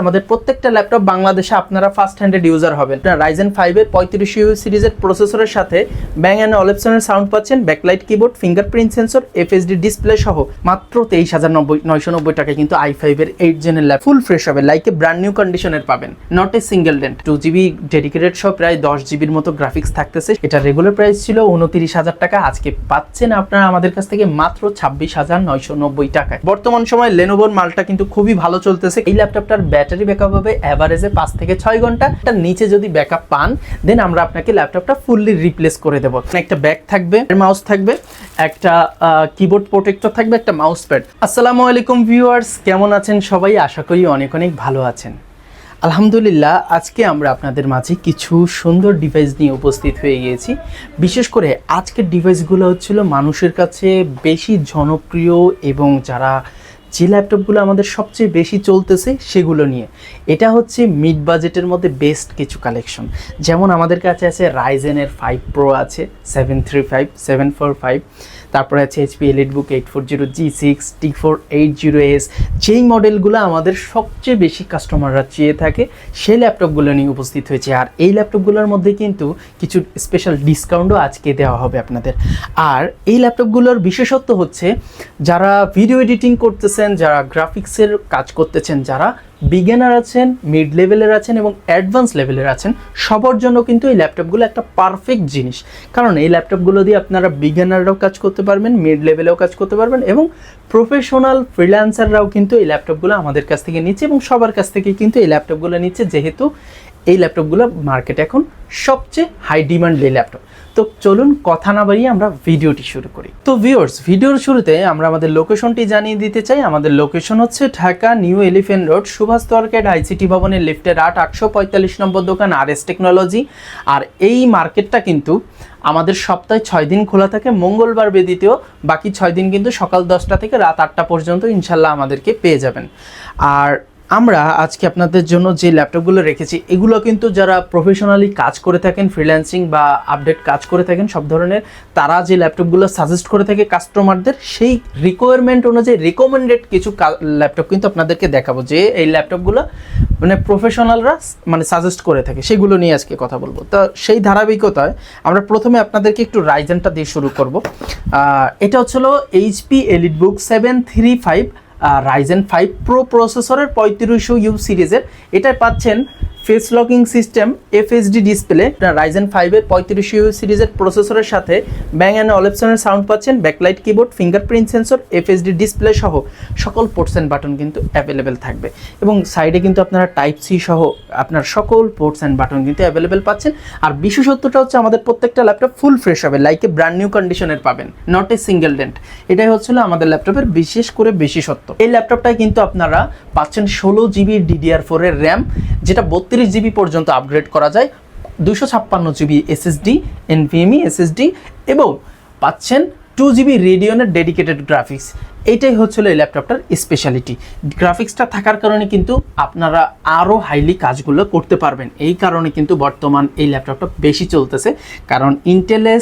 আমাদের প্রত্যেকটা ল্যাপটপ বাংলাদেশে আপনারা ফার্স্ট হ্যান্ডেড ইউজার হবেন। Ryzen 5 এর 3500 সিরিজের প্রসেসরের সাথে Bang & Olufsen সাউন্ড পাচ্ছেন, backlight keyboard, fingerprint sensor, FHD display সহ মাত্র 23,990 টাকায় কিন্তু i5 এর 8 জেনের ল্যাপ ফুল ফ্রেশ হবে, লাইক এ ব্র্যান্ড নিউ কন্ডিশনের পাবেন, not a single dent. 2GB dedicated সহ প্রায় 10GBর মতো গ্রাফিক্স থাকতেছে। এটা রেগুলার প্রাইস ছিল 29,000 টাকা, আজকে পাচ্ছেন আপনারা আমাদের কাছ থেকে মাত্র 26,990 টাকায়। বর্তমান সময় লেনোভোর মালটা কিন্তু খুবই ভালো চলতেছে। এই ল্যাপটপটার ব্যাটারি ব্যাকআপ হবে এভারেজে 5 থেকে 6 ঘন্টা। তার নিচে যদি ব্যাকআপ পান দেন আমরা আপনাকে ল্যাপটপটা ফুললি রিপ্লেস করে দেব। একটা ব্যাগ থাকবে, মাউস থাকবে, একটা কিবোর্ড প্রোটেক্টর থাকবে, একটা মাউস প্যাড। আসসালামু আলাইকুম ভিউয়ার্স, কেমন আছেন সবাই? আশা করি অনেক অনেক ভালো আছেন। আলহামদুলিল্লাহ, আজকে আমরা আপনাদের মাঝে কিছু সুন্দর ডিভাইস নিয়ে উপস্থিত হয়ে গিয়েছি। বিশেষ করে আজকের ডিভাইসগুলো হচ্ছিল মানুষের কাছে বেশি জনপ্রিয় এবং যারা যে ল্যাপটপগুলো আমাদের সবচেয়ে বেশি চলতেছে সেগুলো নিয়ে। এটা হচ্ছে মিড বাজেটের মধ্যে বেস্ট কিছু কালেকশন। যেমন আমাদের কাছে আছে রাইজেনের 5 প্রো আছে, 735, 745, তারপরে আছে HP EliteBook 840 G6, T4 80S। যেই মডেলগুলো আমাদের সবচেয়ে বেশি কাস্টমাররা চেয়ে থাকে সেই ল্যাপটপগুলো নিয়ে উপস্থিত হয়েছে। আর এই ল্যাপটপগুলোর মধ্যে কিন্তু কিছু স্পেশাল ডিসকাউন্টও আজকে দেওয়া হবে আপনাদের। আর এই ল্যাপটপগুলোর বিশেষত্ব হচ্ছে যারা ভিডিও এডিটিং করতেছেন, যারা গ্রাফিক্সের কাজ করতেছেন, যারা বিগিনার আছেন, মিড লেভেলের আছেন এবং অ্যাডভান্স লেভেলের আছেন, সবার জন্য কিন্তু এই ল্যাপটপগুলো একটা পারফেক্ট জিনিস। কারণ এই ল্যাপটপগুলো দিয়ে আপনারা বিগিনাররাও কাজ করতে পারবেন, মিড লেভেলেও কাজ করতে পারবেন এবং প্রফেশনাল ফ্রিল্যান্সাররাও কিন্তু এই ল্যাপটপগুলো আমাদের কাছ থেকে নিচ্ছে এবং সবার কাছ থেকে কিন্তু এই ল্যাপটপগুলো নিচ্ছে, যেহেতু এই ল্যাপটপগুলো মার্কেটে এখন সবচেয়ে হাই ডিমান্ডলি ল্যাপটপ। তো চলুন কথা না বাড়িয়ে আমরা ভিডিওটি শুরু করি। তো ভিউয়ার্স, ভিডিওর শুরুতে আমরা আমাদের লোকেশনটি জানিয়ে দিতে চাই। আমাদের লোকেশন হচ্ছে ঢাকা নিউ এলিফ্যান্ট রোড, সুভাষ তরকেট ICT ভবনের লিফটের 845 নম্বর দোকান RS টেকনোলজি। আর এই মার্কেটটা কিন্তু আমাদের সপ্তাহে 6 দিন খোলা থাকে, মঙ্গলবার ব্যতীতও। বাকি 6 দিন কিন্তু সকাল 10টা থেকে রাত 8টা পর্যন্ত ইনশাল্লাহ আমাদেরকে পেয়ে যাবেন। আর আমরা আজকে আপনাদের জন্য যে ল্যাপটপগুলো রেখেছি এগুলো কিন্তু যারা প্রফেশনালি কাজ করে থাকেন, ফ্রিল্যান্সিং বা আপডেট কাজ করে থাকেন সব ধরনের, তারা যে ল্যাপটপগুলো সাজেস্ট করে থাকে কাস্টমারদের, সেই রিকোয়ারমেন্ট অনুযায়ী রিকমেন্ডেড কিছু ল্যাপটপ কিন্তু আপনাদেরকে দেখাবো, যে এই ল্যাপটপগুলো মানে প্রফেশনালরা মানে সাজেস্ট করে থাকে, সেগুলো নিয়ে আজকে কথা বলবো। তো সেই ধারাবাহিকতায় আমরা প্রথমে আপনাদেরকে একটু রাইজেনটা দিয়ে শুরু করব। এটা হচ্ছিল HP EliteBook 735 Ryzen 5 Pro প্রসেসরের 3500U সিরিজের। এটাই পাচ্ছেন face locking system, FHD display, Ryzen 5 এর 3500U সিরিজের প্রসেসরের সাথে Bang & Olufsen সাউন্ড পাচ্ছেন, backlight keyboard, fingerprint sensor, FHD display সহ সকল পোর্টস অ্যান্ড বাটন কিন্তু অ্যাভেলেবেল থাকবে এবং সাইডে কিন্তু আপনারা Type-C সহ আপনার সকল পোর্টস অ্যান্ড বাটন কিন্তু অ্যাভেলেবেল পাচ্ছেন। আর বিশেষত্বটা হচ্ছে আমাদের প্রত্যেকটা ল্যাপটপ ফুল ফ্রেশ হবে, লাইক এ ব্র্যান্ড নিউ কন্ডিশনের পাবেন, নট এ সিঙ্গেল ডেন্ট। এটাই হচ্ছিল আমাদের ল্যাপটপের বিশেষ করে বিশেষত্ব। এই ল্যাপটপটায় কিন্তু আপনারা পাচ্ছেন 16GB DDR4 এর র্যাম, যেটা 32GB পর্যন্ত আপগ্রেড করা যায়, 256GB SSD, NVMe SSD এবং পাচ্ছেন 2GB রেডিয়নের ডেডিকেটেড গ্রাফিক্স। এইটাই হচ্ছিল এই ল্যাপটপটার স্পেশালিটি। গ্রাফিক্সটা থাকার কারণে কিন্তু আপনারা আরও হাইলি কাজগুলো করতে পারবেন। এই কারণে কিন্তু বর্তমান এই ল্যাপটপটা বেশি চলতেছে, কারণ ইন্টেলের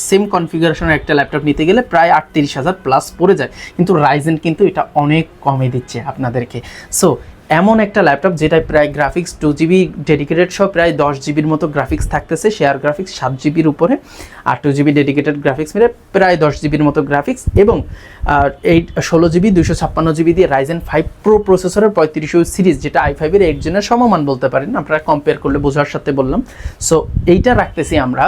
সেম কনফিগারেশনের একটা ল্যাপটপ নিতে গেলে প্রায় 38,000 প্লাস পড়ে যায়, কিন্তু রাইজেন কিন্তু এটা অনেক কমে দিচ্ছে আপনাদেরকে। সো এমন একটা ল্যাপটপ যেটায় প্রায় গ্রাফিক্স 2GB ডেডিকেটেড সহ প্রায় 10GBর মতো গ্রাফিক্স থাকতেছে, শেয়ার গ্রাফিক্স 7GBর উপরে, আর 2GB ডেডিকেটেড গ্রাফিক্স মিলে প্রায় 10GBর মতো গ্রাফিক্স এবং এই 16GB 256GB দিয়ে Ryzen 5 Pro প্রসেসরের 3500 সিরিজ, যেটা i5 এর 8 জেনের সমমান বলতে পারেন, আপনারা কম্পেয়ার করলে বোঝার সাথে বললাম। সো এইটা রাখতেছি আমরা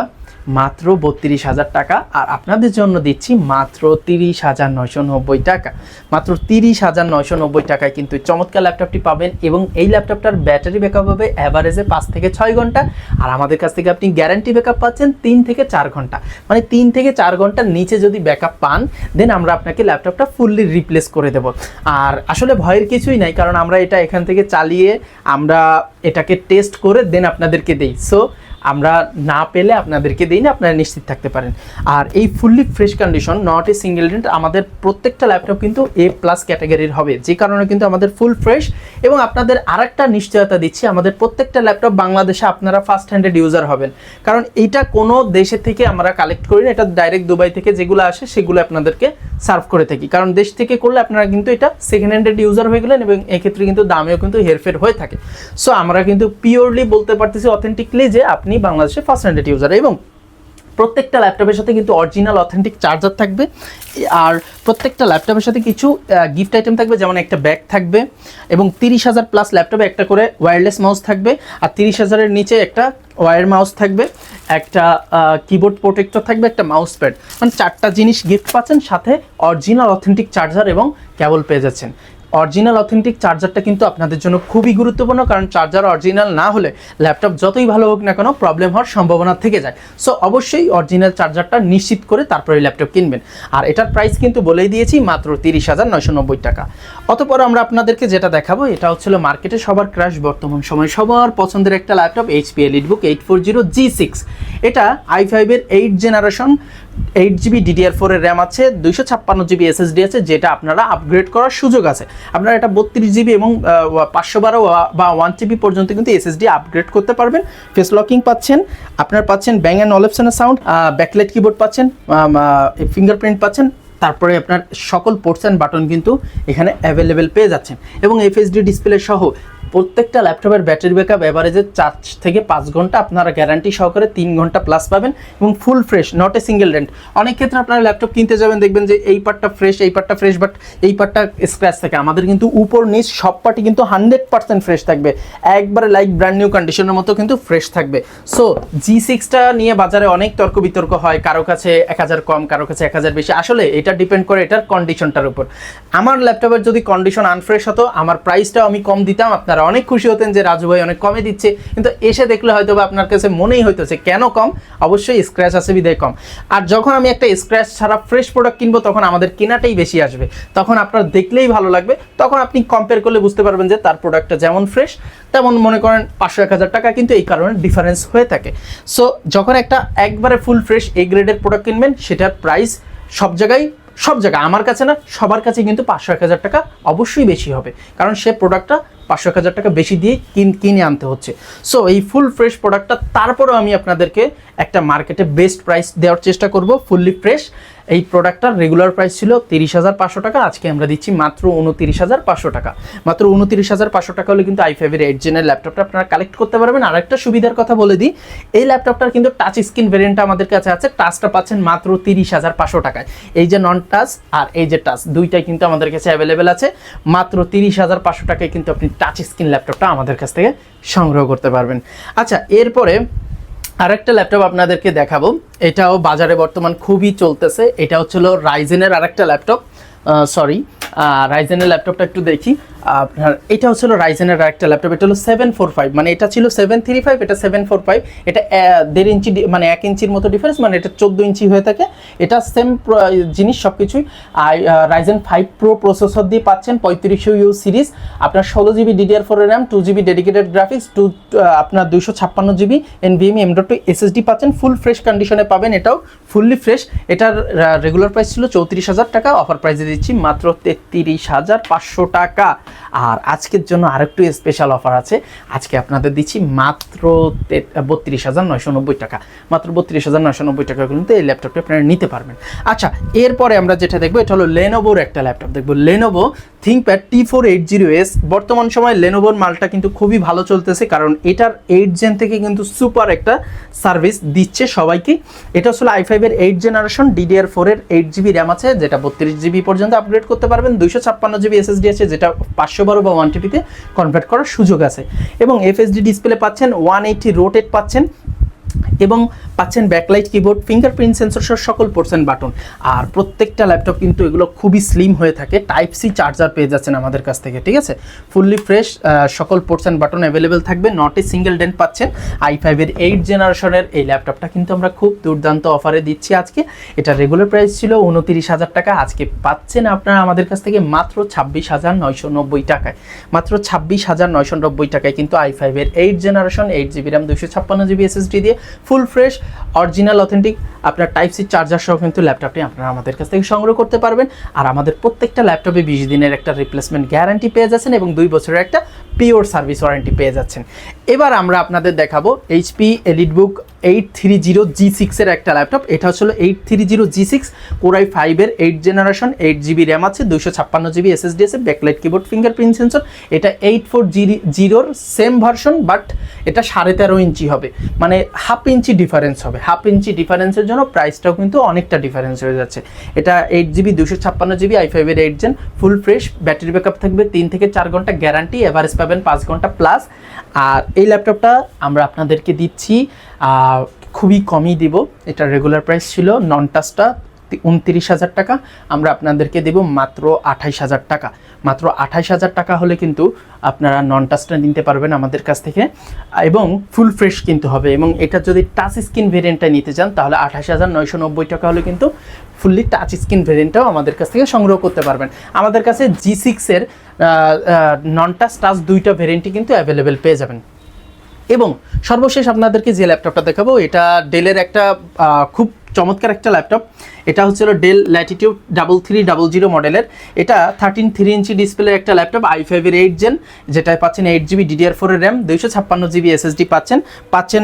মাত্র 32,000 টাকা, আর আপনাদের জন্য দিচ্ছি মাত্র 30,990 টাকা। মাত্র 30,990 টাকায় কিন্তু চমৎকার ল্যাপটপটি পাবেন এবং এই ল্যাপটপটার ব্যাটারি ব্যাকআপ হবে অ্যাভারেজে 5 থেকে 6 ঘন্টা। আর আমাদের কাছ থেকে আপনি গ্যারান্টি ব্যাকআপ পাচ্ছেন 3 থেকে 4 ঘন্টা, মানে 3 থেকে 4 ঘন্টার নিচে যদি ব্যাকআপ পান দেন আমরা আপনাকে ল্যাপটপটা ফুললি রিপ্লেস করে দেব। আর আসলে ভয়ের কিছুই নাই, কারণ আমরা এটা এখান থেকে চালিয়ে আমরা এটাকে টেস্ট করে দেন আপনাদেরকে দেই। সো আমরা না পেলে আপনাদেরকে দিই না, আপনারা নিশ্চিত থাকতে পারেন। আর এই fully fresh condition, not a single dent, আমাদের প্রত্যেকটা ল্যাপটপ কিন্তু A+ ক্যাটাগরির হবে, যে কারণে কিন্তু আমাদের ফুল ফ্রেশ। এবং আপনাদের আরেকটা নিশ্চয়তা দিচ্ছি, আমাদের প্রত্যেকটা ল্যাপটপ বাংলাদেশে আপনারা ফার্স্ট হ্যান্ডেড ইউজার হবেন, কারণ এটা কোনো দেশে থেকে আমরা কালেক্ট করি না, এটা ডাইরেক্ট দুবাই থেকে যেগুলো আসে সেগুলো আপনাদেরকে সার্ভ করে থাকি। কারণ দেশ থেকে করলে আপনারা কিন্তু এটা সেকেন্ড হ্যান্ডেড ইউজার হয়ে গেলেন, এবং এক্ষেত্রে কিন্তু দামেও কিন্তু হেরফের হয়ে থাকে। সো আমরা কিন্তু পিওরলি বলতে পারতেছি অথেন্টিকলি যে আপনি বাংলাদেশে ফার্স্ট হ্যান্ডেড ইউজার। এবং প্রত্যেকটা ল্যাপটপের সাথে কিন্তু অরিজিনাল অথেন্টিক চার্জার থাকবে, আর প্রত্যেকটা ল্যাপটপের সাথে কিছু গিফট আইটেম থাকবে, যেমন একটা ব্যাগ থাকবে, এবং 30,000+ ল্যাপটপে একটা করে ওয়্যারলেস মাউস থাকবে, আর 30,000-এর নিচে একটা ওয়্যার মাউস থাকবে, একটা কিবোর্ড প্রোটেক্টর থাকবে, একটা মাউস প্যাড, মানে 4টা জিনিস গিফট পাচ্ছেন, সাথে অরিজিনাল অথেন্টিক চার্জার এবং কেবল পেয়ে যাচ্ছেন। অরিজিনাল অথেন্টিক চার্জারটা কিন্তু আপনাদের জন্য খুবই গুরুত্বপূর্ণ, কারণ চার্জার অরিজিনাল না হলে ল্যাপটপ যতই ভালো হোক না কেন প্রবলেম হওয়ার সম্ভাবনা থেকে যায়। সো অবশ্যই অরিজিনাল চার্জারটা নিশ্চিত করে তারপরে ল্যাপটপ কিনবেন। আর এটার প্রাইস কিন্তু বলেই দিয়েছি, মাত্র 30,990 টাকা। অতঃপর আমরা আপনাদেরকে যেটা দেখাবো, এটা হচ্ছিল মার্কেটে সবার ক্রাশ, বর্তমান সময় সবার পছন্দের একটা ল্যাপটপ, HP EliteBook 840G6। এটা i5-এর 8th জেনারেশন, 8GB DDR4 এর র্যাম আছে, 256GB SSD আছে, যেটা আপনারা আপগ্রেড করার সুযোগ আছে। আপনারা এটা 32GB এবং 512 বা 1TB পর্যন্ত কিন্তু SSD আপগ্রেড করতে পারবেন। ফেস লকিং পাচ্ছেন, আপনারা পাচ্ছেন Bang & Olufsen'ের সাউন্ড, ব্যাকলাইট কিবোর্ড পাচ্ছেন, ফিঙ্গারপ্রিন্ট পাচ্ছেন, তারপরে আপনার সকল পোর্টস অ্যান্ড বাটন কিন্তু এখানে অ্যাভেলেবেল পেয়ে যাচ্ছেন। এবং FHD ডিসপ্লে সহ প্রত্যেকটা ল্যাপটপের ব্যাটারি ব্যাকআপ অ্যাভারেজে 4 থেকে 5 ঘন্টা, আপনারা গ্যারান্টি সহকারে 3 ঘন্টা প্লাস পাবেন, এবং full fresh, not a single dent. অনেক ক্ষেত্রে আপনারা ল্যাপটপ কিনতে যাবেন, দেখবেন যে এই পার্টটা ফ্রেশ, এই পার্টটা ফ্রেশ, বাট এই পার্টটা স্ক্র্যাচ থাকে। আমাদের কিন্তু উপর নিচ সব পার্টই কিন্তু 100% ফ্রেশ থাকবে, একবারে লাইক ব্র্যান্ড নিউ কন্ডিশনের মতো কিন্তু ফ্রেশ থাকবে। সো G6টা নিয়ে বাজারে অনেক তর্ক বিতর্ক হয়, কারো কাছে 1000 কম, কারো কাছে 1000 বেশি। আসলে এটা ডিপেন্ড করে এটার কন্ডিশনটার উপর। আমার ল্যাপটপের যদি কন্ডিশন আনফ্রেশ হতো, আমার প্রাইসটাও আমি কম দিতাম, আপনারা অনেক খুশি হতেন যে রাজু ভাই অনেক কমে দিচ্ছে, কিন্তু এসে দেখলে হয়তো বা আপনার কাছে মনেই হইতেছে কেন কম, অবশ্যই স্ক্র্যাচ আছে বিদায় কম। আর যখন আমি একটা স্ক্র্যাচ ছাড়া ফ্রেশ প্রোডাক্ট কিনবো, তখন আমাদের কেনাটাই বেশি আসবে, তখন আপনার দেখলেই ভালো লাগবে, তখন আপনি কম্পেয়ার করলে বুঝতে পারবেন যে তার প্রোডাক্টটা যেমন ফ্রেশ, তেমন মনে করেন 500-1000 টাকা কিন্তু এই কারণে ডিফারেন্স হয়ে থাকে। সো যখন একটা একবারে ফুল ফ্রেশ এ গ্রেডের প্রোডাক্ট কিনবেন, সেটার প্রাইস সব জায়গায় আমার কাছে না, সবার কাছে কিন্তু 500-1000 টাকা অবশ্যই বেশি হবে, কারণ সে প্রোডাক্টটা 500-1000 টাকা বেশি দিয়ে কিনে আনতে হচ্ছে। সো এই ফুল ফ্রেশ প্রোডাক্টটা তারপরেও আমি আপনাদেরকে একটা মার্কেটে বেস্ট প্রাইস দেওয়ার চেষ্টা করব। ফুললি ফ্রেশ এই প্রোডাক্টটার রেগুলার প্রাইস ছিল 30,500 টাকা, আজকে আমরা দিচ্ছি মাত্র 29,500 টাকা। মাত্র 29,500 টাকা হলে কিন্তু i5-এর 8th জেনের ল্যাপটপটা আপনারা কালেক্ট করতে পারবেন। আর একটা সুবিধার কথা বলে দিই, এই ল্যাপটপটার কিন্তু টাচ স্ক্রিন ভেরিয়েন্টটা আমাদের কাছে আছে, টাচটা পাচ্ছেন মাত্র 30,500 টাকায়। এই যে নন টাচ আর এই যে টাচ, দুইটাই কিন্তু আমাদের কাছে অ্যাভেলেবেল আছে। মাত্র 30,500 টাকায় কিন্তু আপনি টাচ স্ক্রিন ল্যাপটপটা আমাদের কাছ থেকে সংগ্রহ করতে পারবেন। আচ্ছা, এরপরে আরেকটা ল্যাপটপ আপনাদেরকে দেখাবো, এটাও বাজারে বর্তমান খুবই চলতেছে। এটা হচ্ছিল রাইজেনের আরেকটা ল্যাপটপ, রাইজেনের ল্যাপটপটা একটু দেখি। আপনার এটা হচ্ছিল রাইজেনের আরেকটা ল্যাপটপ, এটা হলো 745, মানে এটা ছিল 735, এটা 745, এটা 1.5 ইঞ্চি, মানে 1 ইঞ্চির মতো ডিফারেন্স, মানে এটা 14 ইঞ্চি হয়ে থাকে। এটা সেম জিনিস সব কিছুই। রাইজেন 5 প্রো প্রসেসর দিয়ে পাচ্ছেন, 3500U সিরিজ, আপনার 16GB DDR4 RAM, 2GB dedicated graphics, আপনার 256GB NVMe M.2 SSD পাচ্ছেন, ফুল ফ্রেশ কন্ডিশনে পাবেন, এটাও ফুললি ফ্রেশ। এটার রেগুলার প্রাইস ছিল 34,000 টাকা, অফার প্রাইসে দিচ্ছি মাত্র 33,500 টাকা। আর আজকের জন্য আরেকটু স্পেশাল অফার আছে, আজকে আপনাদের দিচ্ছি মাত্র 32,990 টাকা। মাত্র 32,990 টাকা কিন্তু এই ল্যাপটপটা আপনারা নিতে পারবেন। আচ্ছা, এরপরে আমরা যেটা দেখবো, এটা হলো লেনোভোর একটা ল্যাপটপ দেখবো, লেনোভো থিংকপ্যাড T480S। বর্তমান সময় লেনোভোর মালটা কিন্তু খুবই ভালো চলতেছে, কারণ এটার 8th জেন থেকে কিন্তু সুপার একটা সার্ভিস দিচ্ছে সবাইকে। এটা আসলে i5-এর 8th জেনারেশন, DDR4-এর 8GB র্যাম আছে, যেটা 32GB পর্যন্ত আপগ্রেড করতে পারবেন, 256GB SSD আছে, যেটা 512 বা 1TB-তে কনভার্ট করার সুযোগ আছে, এবং FHD ডিসপ্লে পাচ্ছেন, 180 রোটেট পাচ্ছেন, এবং পাচ্ছেন ব্যাকলাইট কিবোর্ড, ফিঙ্গারপ্রিন্ট সেন্সর সহ সকল পোর্টস এন্ড বাটন। আর প্রত্যেকটা ল্যাপটপ কিন্তু এগুলো খুবই স্লিম হয়ে থাকে, টাইপ সি চার্জার পেয়ে যাচ্ছেন আমাদের কাছ থেকে, ঠিক আছে। ফুললি ফ্রেশ সকল পোর্টস এন্ড বাটন অ্যাভেলেবেল থাকবে, নট এ সিঙ্গেল ডেন্ট পাচ্ছেন। i5-এর 8 জেনারেশনের এই ল্যাপটপটা কিন্তু আমরা খুব দুর্দান্ত অফারে দিচ্ছি আজকে। এটা রেগুলার প্রাইস ছিল 29,000 টাকা, আজকে পাচ্ছেন আপনারা আমাদের কাছ থেকে মাত্র 26,990 টাকায়। মাত্র 26,990 টাকায় কিন্তু i5-এর 8 generation 8GB RAM 256GB SSD দিয়ে ফুল ফ্রেশ অরিজিনাল অথেন্টিক আপনার টাইপ সি চার্জার সহ কিন্তু ল্যাপটপটি আপনারা আমাদের কাছ থেকে সংগ্রহ করতে পারবেন। আর আমাদের প্রত্যেকটা ল্যাপটপে 20 দিনের একটা রিপ্লেসমেন্ট গ্যারান্টি পেয়ে যাচ্ছেন এবং 2 বছরের একটা পিওর সার্ভিস ওয়ারেন্টি পেয়ে যাচ্ছেন। এবার আমরা আপনাদের দেখাবো এইচপি এলিটবুক 830G6 এর একটা ল্যাপটপ। এটা হচ্ছে 830G6 Core i5-এর 8 generation 8GB RAM আছে, 256GB SSD আছে, ব্যাকলাইট কিবোর্ড, ফিঙ্গারপ্রিন্ট সেন্সর। এটা 840 সেম ভার্সন, বাট এটা 13.5 ইঞ্চি হবে, মানে হাফ ইঞ্চি ডিফারেন্স হবে। হাফ ইঞ্চি ডিফারেন্সের জন্য প্রাইসটাও কিন্তু অনেকটা ডিফারেন্স হয়ে যাচ্ছে। এটা 8GB 256GB i5-এর 8 জেন, ফুল ফ্রেশ, ব্যাটারি ব্যাকআপ থাকবে 3 থেকে 4 ঘন্টা গ্যারান্টি, এভারেজ পাবেন 5 ঘন্টা প্লাস। আর এই ল্যাপটপটা আমরা আপনাদেরকে দিচ্ছি খুবই কমই দিব। এটা রেগুলার প্রাইস ছিল নন টাচটা 29,000 টাকা, আমরা আপনাদেরকে দেব মাত্র 28,000 টাকা। মাত্র 28,000 টাকা হলে কিন্তু আপনারা নন টাচটা নিতে পারবেন আমাদের কাছ থেকে, এবং ফুল ফ্রেশ কিন্তু হবে। এবং এটা যদি টাচ স্ক্রিন ভেরিয়েন্টটা নিতে চান তাহলে 28,990 টাকা হলে কিন্তু ফুললি টাচ স্ক্রিন ভেরিয়েন্টটাও আমাদের কাছ থেকে সংগ্রহ করতে পারবেন। আমাদের কাছে G6-এর নন টাচ টাচ দুইটা ভেরিয়েন্টই কিন্তু অ্যাভেলেবেল পেয়ে যাবেন। এবং সর্বশেষ আপনাদেরকে যে ল্যাপটপটা দেখাবো এটা ডেলের একটা খুব চমৎকার একটা ল্যাপটপ। এটা হচ্ছে ডেল ল্যাটিটিউড 3300 মডেলের। এটা 13.3 ইঞ্চি ডিসপ্লের একটা ল্যাপটপ, i5-এর 8 জেন, যেটায় পাচ্ছেন 8GB DDR4-এর RAM, 256GB SSD পাচ্ছেন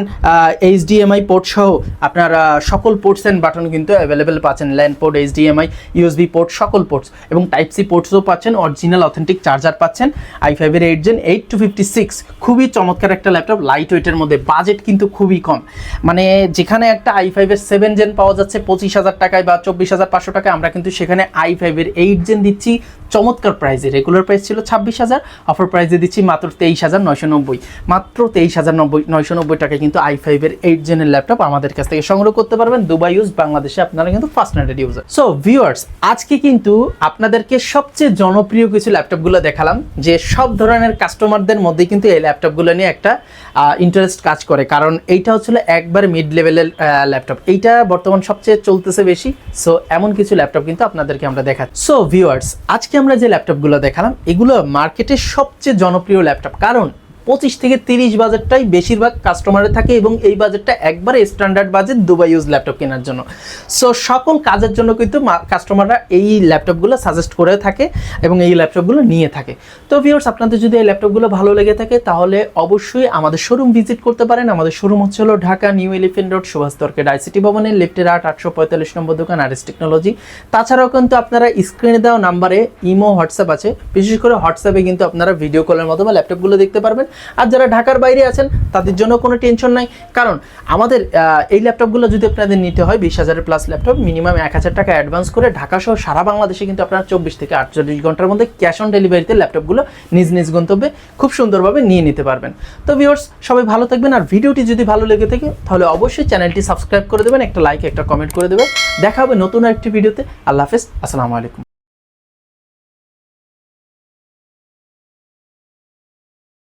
HDMI পোর্ট সহ আপনার সকল পোর্টস অ্যান্ড বাটন কিন্তু অ্যাভেলেবেল পাচ্ছেন, LAN port, HDMI, USB port, সকল পোর্টস এবং টাইপ সি পোর্টসও পাচ্ছেন, অরিজিনাল অথেন্টিক চার্জার পাচ্ছেন। i5-এর 8 জেন 8256 খুবই চমৎকার একটা ল্যাপটপ, লাইট ওয়েটের মধ্যে, বাজেট কিন্তু খুবই কম। মানে যেখানে একটা i5-এর 7 জেন পাওয়া যাচ্ছে 25,000 টাকায় বা 24,500 টাকায়, আমরা কিন্তু সেখানে i5-এর 8 জেন দিচ্ছি চমৎকার প্রাইসে। রেগুলার প্রাইস ছিল 26,000, অফার প্রাইসে দিচ্ছি মাত্র 23,990। মাত্র 23,990 টাকায় কিন্তু i5-এর 8 জেনের ল্যাপটপ আমাদের কাছ থেকে সংগ্রহ করতে পারবেন। দুবাই ইউজ, বাংলাদেশে আপনারা কিন্তু first handed user. So viewers, আজকে কিন্তু আপনাদেরকে সবচেয়ে জনপ্রিয় কিছু ল্যাপটপগুলো দেখালাম, যে সব ধরনের কাস্টমারদের মধ্যে কিন্তু এই ল্যাপটপগুলো নিয়ে একটা ইন্টারেস্ট কাজ করে, কারণ এইটা হচ্ছিল একবার মিড লেভেলের ল্যাপটপ, এইটা বর্তমান সবচেয়ে চলতেছে বেশি। সো এমন কিছু ল্যাপটপ কিন্তু আপনাদেরকে আমরা দেখাচ্ছি। সো ভিউয়ার্স, আজকে আমরা যে ল্যাপটপগুলো দেখালাম এগুলো মার্কেটের সবচেয়ে জনপ্রিয় ল্যাপটপ, কারণ 25 থেকে 30 বাজেটটাই বেশিরভাগ কাস্টমারের থাকে এবং এই বাজেটটা একবারে standard budget Dubai use laptop কেনার জন্য। সো সকল কাজের জন্য কিন্তু কাস্টমাররা এই ল্যাপটপগুলো সাজেস্ট করে থাকে এবং এই ল্যাপটপগুলো নিয়ে থাকে। তো ভিউয়ার্স, আপনাদের যদি এই ল্যাপটপগুলো ভালো লেগে থাকে তাহলে অবশ্যই আমাদের শোরুম ভিজিট করতে পারেন। আমাদের শোরুম হচ্ছে ঢাকা নিউ এলিফ্যান্ট রোড, সুভাষ তর্কেড আইসিটি ভবনের লেফটের 845 নম্বর দোকান আরএস টেকনোলজি। তাছাড়াও কিন্তু আপনারা স্ক্রিনে দেওয়া নাম্বারে ইমো, হোয়াটসঅ্যাপ আছে, বিশেষ করে হোয়াটসঅ্যাপে কিন্তু আপনারা ভিডিও কলের মাধ্যমে ল্যাপটপগুলো দেখতে পারবেন। আর যারা ঢাকার বাইরে আছেন তাদের জন্য কোনো টেনশন নাই, কারণ আমাদের এই ল্যাপটপগুলো যদি আপনাদের নিতে হয় 20,000 প্লাস ল্যাপটপ, মিনিমাম 1,000 টাকা অ্যাডভান্স করে ঢাকা সহ সারা বাংলাদেশে কিন্তু আপনারা 24 থেকে 48 ঘন্টার মধ্যে ক্যাশ অন ডেলিভারিতে ল্যাপটপগুলো নিজ নিজ গন্তব্যে খুব সুন্দরভাবে নিয়ে নিতে পারবেন। তো ভিউয়ার্স, সবাই ভালো থাকবেন। আর ভিডিওটি যদি ভালো লেগে থাকে তাহলে অবশ্যই চ্যানেলটি সাবস্ক্রাইব করে দেবেন, একটা লাইক, একটা কমেন্ট করে দেবেন। দেখা হবে নতুন একটি ভিডিওতে। আল্লাহ হাফেজ, আসসালামু আলাইকুম।